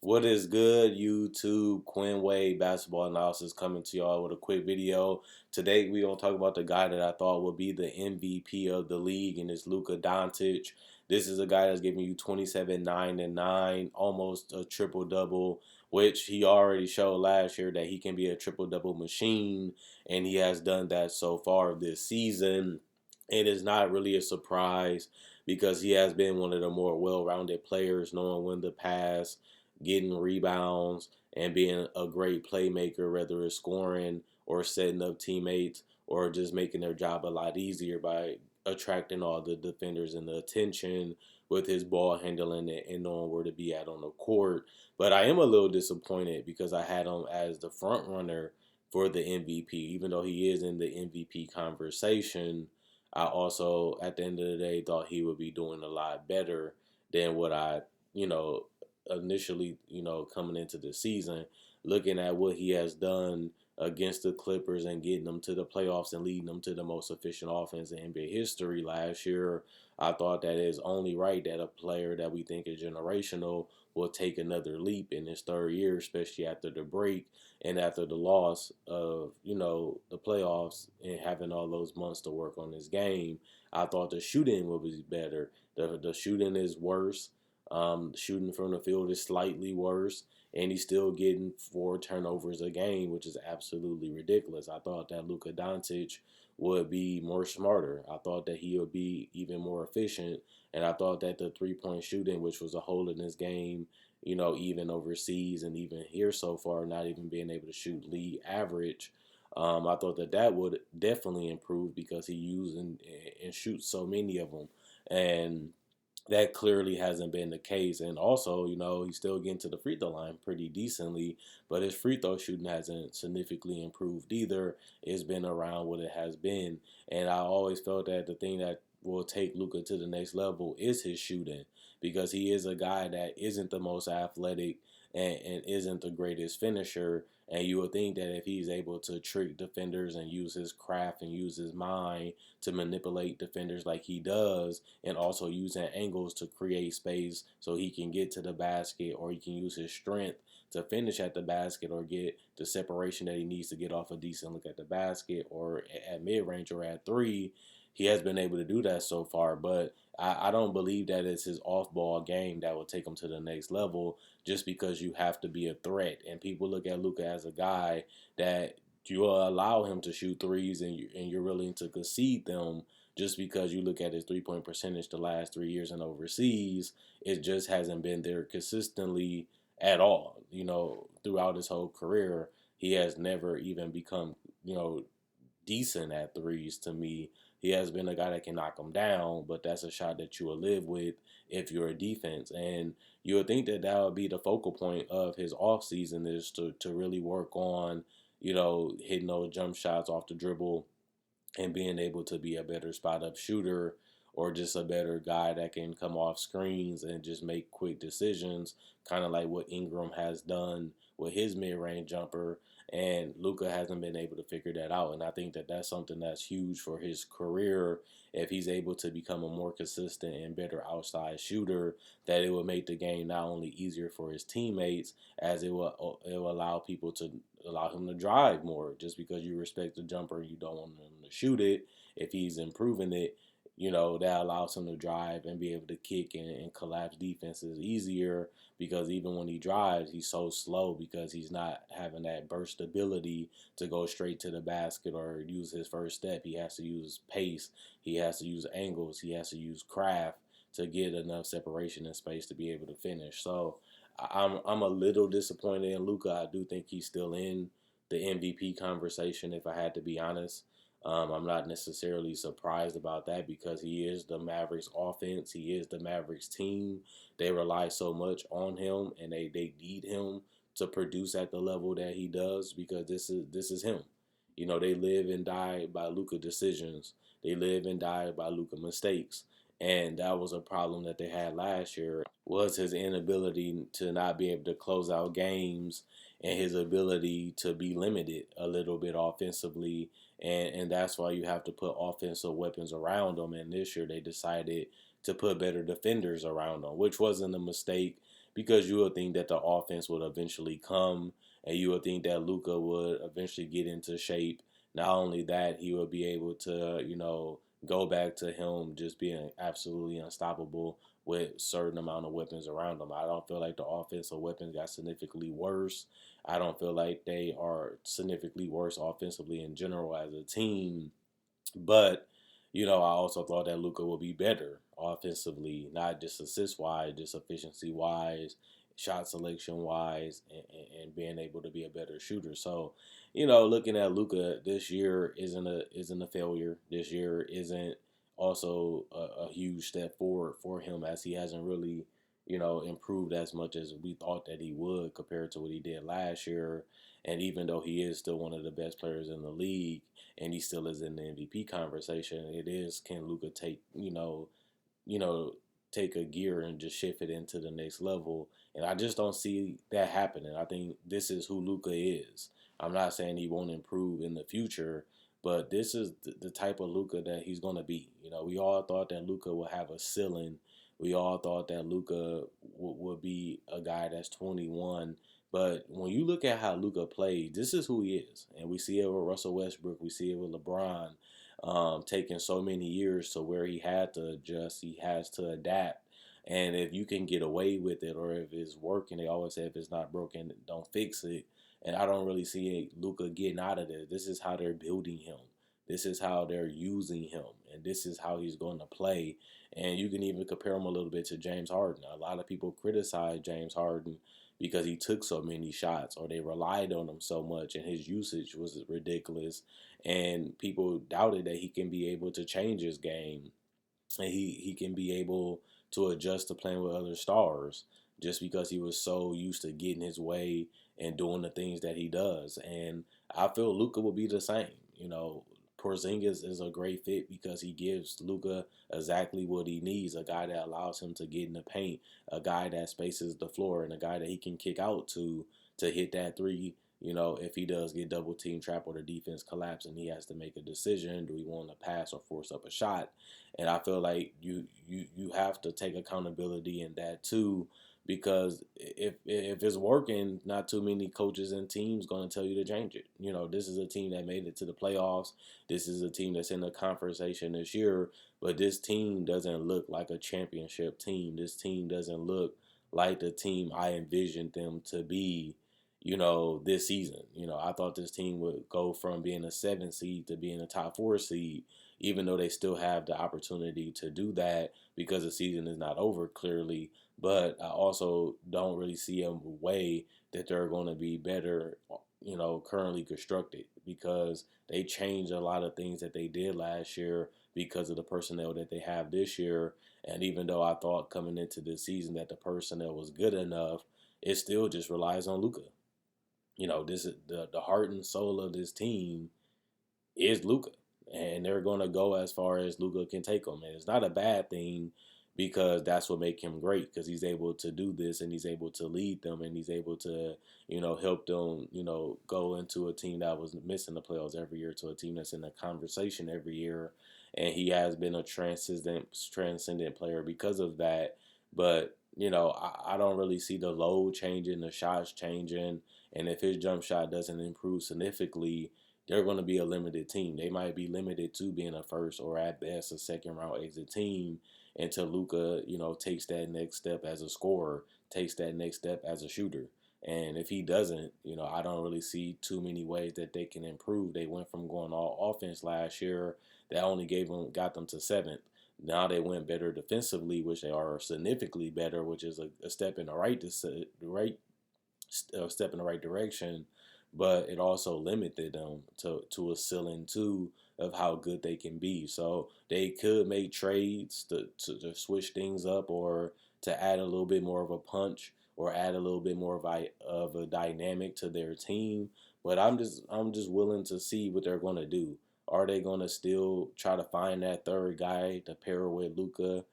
What is good, YouTube? Quinn Wade basketball analysis coming to y'all with a quick video. Today we gonna talk about the guy that I thought would be the MVP of the league, and it's Luka Doncic. This is a guy that's giving you 27, 9, and 9, almost a triple double, which he already showed last year that he can be a triple double machine, and he has done that so far this season. It is not really a surprise because he has been one of the more well-rounded players, knowing when to pass, getting rebounds, and being a great playmaker, whether it's scoring or setting up teammates or just making their job a lot easier by attracting all the defenders and the attention with his ball handling and knowing where to be at on the court. But I am a little disappointed because I had him as the front runner for the MVP, even though he is in the MVP conversation. I also, at the end of the day, thought he would be doing a lot better than what I, you know, initially, coming into the season, looking at what he has done against the Clippers and getting them to the playoffs and leading them to the most efficient offense in NBA history last year. I thought that it's only right that a player that we think is generational will take another leap in his third year, especially after the break and after the loss of, the playoffs and having all those months to work on his game. I thought the shooting would be better. The shooting is worse. Shooting from the field is slightly worse, and he's still getting 4 turnovers a game, which is absolutely ridiculous. I thought that Luka Doncic would be more smarter. I thought that he would be even more efficient, and I thought that the three-point shooting, which was a hole in his game, even overseas and even here so far, not even being able to shoot league average. I thought that would definitely improve because he uses and shoots so many of them, and that clearly hasn't been the case. And also, he's still getting to the free throw line pretty decently, but his free throw shooting hasn't significantly improved either. It's been around what it has been. And I always felt that the thing that will take Luka to the next level is his shooting, because he is a guy that isn't the most athletic and isn't the greatest finisher. And you would think that if he's able to trick defenders and use his craft and use his mind to manipulate defenders like he does, and also using angles to create space so he can get to the basket, or he can use his strength to finish at the basket or get the separation that he needs to get off a decent look at the basket or at mid-range or at three, he has been able to do that so far. But I don't believe that it's his off-ball game that will take him to the next level, just because you have to be a threat. And people look at Luka as a guy that you will allow him to shoot threes, and you're willing to concede them just because you look at his three-point percentage the last 3 years and overseas. It just hasn't been there consistently at all. Throughout his whole career, he has never even become, decent at threes to me. He has been a guy that can knock them down, but that's a shot that you will live with if you're a defense. And you would think that would be the focal point of his offseason, is to really work on, hitting those jump shots off the dribble and being able to be a better spot up shooter, or just a better guy that can come off screens and just make quick decisions, kind of like what Ingram has done with his mid-range jumper. And Luka hasn't been able to figure that out. And I think that that's something that's huge for his career. If he's able to become a more consistent and better outside shooter, that it will make the game not only easier for his teammates, as it will allow people to allow him to drive more, just because you respect the jumper and you don't want him to shoot it. If he's improving it, that allows him to drive and be able to kick and collapse defenses easier, because even when he drives, he's so slow because he's not having that burst ability to go straight to the basket or use his first step. He has to use pace. He has to use angles. He has to use craft to get enough separation and space to be able to finish. So I'm a little disappointed in Luka. I do think he's still in the MVP conversation, if I had to be honest. I'm not necessarily surprised about that, because he is the Mavericks offense. He is the Mavericks team. They rely so much on him, and they need him to produce at the level that he does, because this is him. They live and die by Luka decisions. They live and die by Luka mistakes. And that was a problem that they had last year, was his inability to not be able to close out games, and his ability to be limited a little bit offensively. And that's why you have to put offensive weapons around them. And this year they decided to put better defenders around them, which wasn't a mistake, because you would think that the offense would eventually come, and you would think that Luka would eventually get into shape. Not only that, he would be able to, go back to him just being absolutely unstoppable with certain amount of weapons around him. I don't feel like the offensive weapons got significantly worse. I don't feel like they are significantly worse offensively in general as a team. But, I also thought that Luka would be better offensively, not just assist wise, just efficiency wise, shot selection wise, and being able to be a better shooter. So, looking at Luka this year isn't a failure. This year isn't also a huge step forward for him, as he hasn't really, improved as much as we thought that he would compared to what he did last year. And even though he is still one of the best players in the league, and he still is in the MVP conversation, it is, can Luka take, you know, take a gear and just shift it into the next level. And I just don't see that happening. I think this is who Luka is. I'm not saying he won't improve in the future, but this is the type of Luka that he's going to be. We all thought that Luka would have a ceiling. We all thought that Luka would be a guy that's 21. But when you look at how Luka plays, this is who he is. And we see it with Russell Westbrook. We see it with LeBron, taking so many years to where he had to adjust. He has to adapt. And if you can get away with it, or if it's working, they always say if it's not broken, don't fix it. And I don't really see Luka getting out of this. This is how they're building him. This is how they're using him. And this is how he's going to play. And you can even compare him a little bit to James Harden. A lot of people criticize James Harden because he took so many shots, or they relied on him so much, and his usage was ridiculous. And people doubted that he can be able to change his game, and he can be able to adjust to playing with other stars, just because he was so used to getting his way and doing the things that he does. And I feel Luka will be the same. Porzingis is a great fit because he gives Luka exactly what he needs, a guy that allows him to get in the paint, a guy that spaces the floor, and a guy that he can kick out to hit that three. If he does get double team trap or the defense collapse and he has to make a decision, do we want to pass or force up a shot? And I feel like you have to take accountability in that too, because if it's working, not too many coaches and teams going to tell you to change it. This is a team that made it to the playoffs. This is a team that's in the conversation this year, but this team doesn't look like a championship team. This team doesn't look like the team I envisioned them to be, this season. I thought this team would go from being a 7 seed to being a top 4 seed, even though they still have the opportunity to do that because the season is not over, clearly. But I also don't really see a way that they're going to be better, currently constructed, because they changed a lot of things that they did last year because of the personnel that they have this year. And even though I thought coming into this season that the personnel was good enough, it still just relies on Luka. This is the heart and soul of this team is Luka, and they're going to go as far as Luka can take them. And it's not a bad thing, because that's what makes him great, because he's able to do this and he's able to lead them and he's able to, help them, go into a team that was missing the playoffs every year to a team that's in the conversation every year. And he has been a transcendent player because of that. But, I don't really see the load changing, the shots changing. And if his jump shot doesn't improve significantly, they're going to be a limited team. They might be limited to being a first or at best a second round exit team until Luka, takes that next step as a scorer, takes that next step as a shooter. And if he doesn't, I don't really see too many ways that they can improve. They went from going all offense last year, that only got them to 7th. Now they went better defensively, which they are significantly better, which is a step in the step in the right direction. But it also limited them to a ceiling too of how good they can be. So they could make trades to switch things up, or to add a little bit more of a punch, or add a little bit more of a dynamic to their team. But I'm just willing to see what they're going to do. Are they going to still try to find that third guy to pair with Luka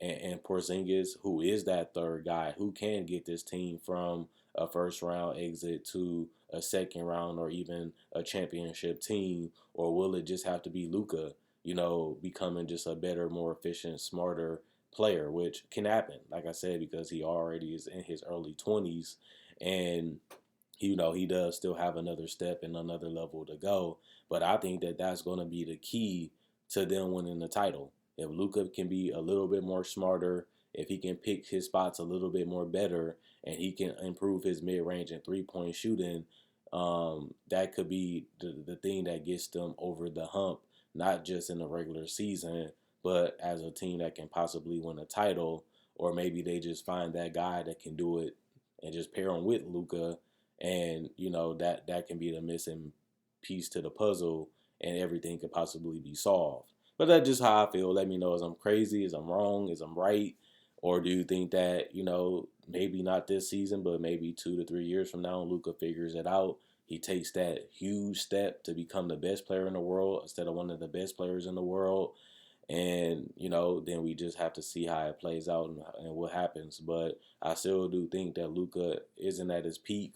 and Porzingis, who is that third guy who can get this team from a first round exit to a second round or even a championship team? Or will it just have to be Luka, becoming just a better, more efficient, smarter player, which can happen, like I said, because he already is in his early 20s, and he does still have another step and another level to go. But I think that that's going to be the key to them winning the title. If Luka can be a little bit more smarter, if he can pick his spots a little bit more better, and he can improve his mid-range and three-point shooting, that could be the thing that gets them over the hump, not just in the regular season, but as a team that can possibly win a title, or maybe they just find that guy that can do it and just pair him with Luka, and that can be the missing piece to the puzzle, and everything could possibly be solved. But that's just how I feel. Let me know, is I'm crazy, is I'm wrong, is I'm right, or do you think that maybe not this season, but maybe 2 to 3 years from now, Luka figures it out. He takes that huge step to become the best player in the world instead of one of the best players in the world. And then we just have to see how it plays out and what happens. But I still do think that Luka isn't at his peak.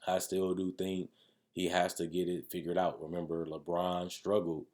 I still do think he has to get it figured out. Remember, LeBron struggled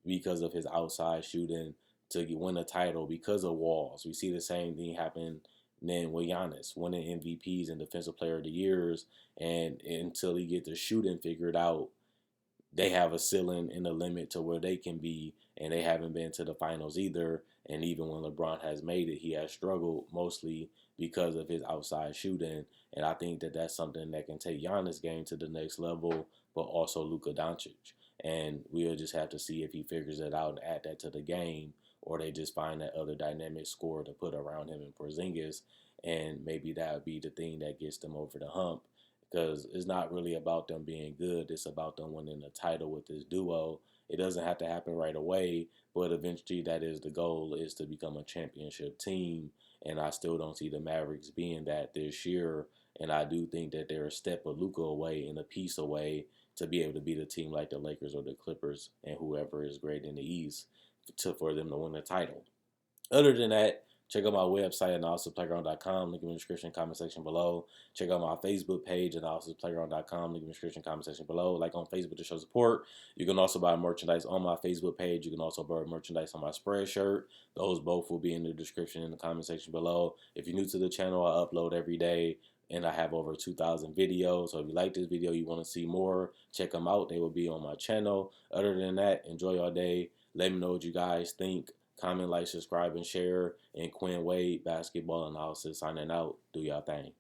because of his outside shooting to win a title because of walls. We see the same thing happen then with Giannis, winning MVPs and Defensive Player of the Years, and until he get the shooting figured out, they have a ceiling and a limit to where they can be, and they haven't been to the finals either. And even when LeBron has made it, he has struggled mostly because of his outside shooting. And I think that that's something that can take Giannis' game to the next level, but also Luka Doncic. And we'll just have to see if he figures it out and add that to the game, or they just find that other dynamic scorer to put around him in Porzingis, and maybe that would be the thing that gets them over the hump, because it's not really about them being good. It's about them winning the title with this duo. It doesn't have to happen right away, but eventually that is the goal, is to become a championship team. And I still don't see the Mavericks being that this year. And I do think that they're a step of Luka away and a piece away to be able to beat a team like the Lakers or the Clippers and whoever is great in the East for them to win the title. Other than that, check out my website, analysisplayground.com. Link in the description, comment section below. Check out my Facebook page, analysisplayground.com. Link in the description, comment section below. Like on Facebook to show support. You can also buy merchandise on my Facebook page. You can also buy merchandise on my spread shirt. Those both will be in the description in the comment section below. If you're new to the channel, I upload every day, and I have over 2,000 videos. So if you like this video, you want to see more, check them out. They will be on my channel. Other than that, enjoy your day. Let me know what you guys think. Comment, like, subscribe, and share. And Quinn Wade, basketball analysis, signing out. Do y'all thing.